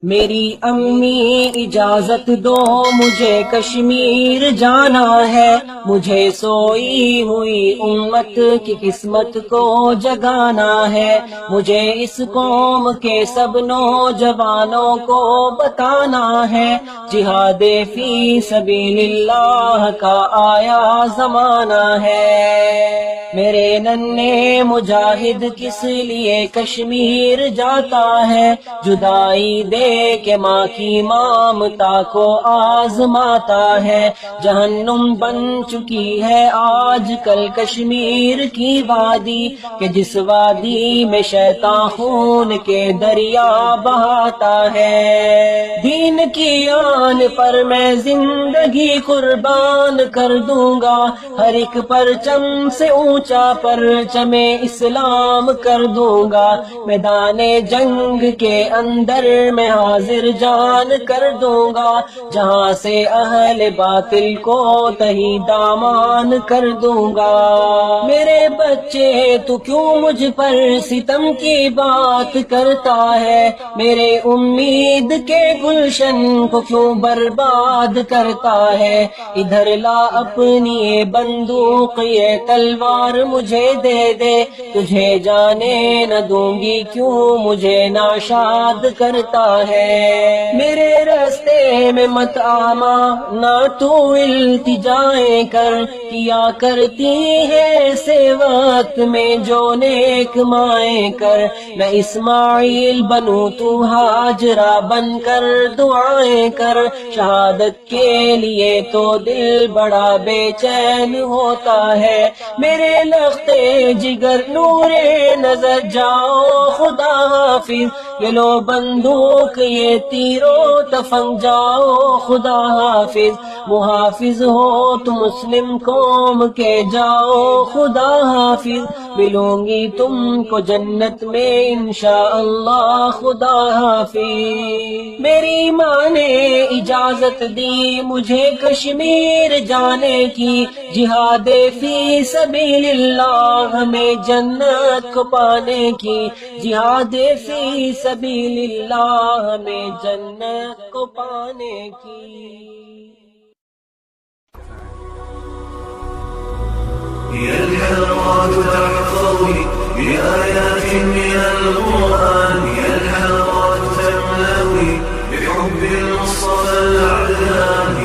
میری امی اجازت دو مجھے کشمیر جانا ہے، مجھے سوئی ہوئی امت کی قسمت کو جگانا ہے، مجھے اس قوم کے سب نوجوانوں کو بتانا ہے، جہاد فی سبیل اللہ کا آیا زمانہ ہے۔ میرے ننھے مجاہد کس لیے کشمیر جاتا ہے، جدائی دے کہ ماں کی مامتا کو آزماتا ہے، جہنم بن چکی ہے آج کل کشمیر کی وادی، کہ جس وادی میں شیطان خون کے دریا بہاتا ہے۔ دین کی آن پر میں زندگی قربان کر دوں گا، ہر ایک پرچم سے اونچا پرچم اسلام کر دوں گا، میدان جنگ کے اندر میں حاضر جان کر دوں گا، جہاں سے اہل باطل کو تہی دامان کر دوں گا۔ میرے بچے تو کیوں مجھ پر ستم کی بات کرتا ہے، میرے امید کے گلشن کو کیوں برباد کرتا ہے، ادھر لا اپنی یہ بندوق یہ تلوار مجھے دے دے، تجھے جانے نہ دوں گی کیوں مجھے ناشاد کرتا ہے۔ میرے راستے میں مت آما نہ تو التجائیں کر، کیا کرتی ہے ایسے وقت میں جو نیک مائیں کر، میں اسماعیل بنوں تو ہاجرہ بن کر دعائیں کر، شہادت کے لیے تو دل بڑا بے چین ہوتا ہے، میرے لختے جگر نور نظر جاؤ خدا حافظ، یہ لو بندوق یہ تیرو تفنگ جاؤ خدا حافظ، محافظ ہو تو مسلم قوم کے جاؤ خدا حافظ، ملوں گی تم کو جنت میں انشاءاللہ خدا حافظ۔ میری ماں نے اجازت دی مجھے کشمیر جانے کی، جہاد فی سبیل اللہ ہمیں جنت کو پانے کی، جہاد فی سبیل اللہ ہمیں جنت کو پانے کی۔ هي الحلوات تحفظني بآيات من القرآن، هي الحلوات تملأني بحب المصطفى الأعلام،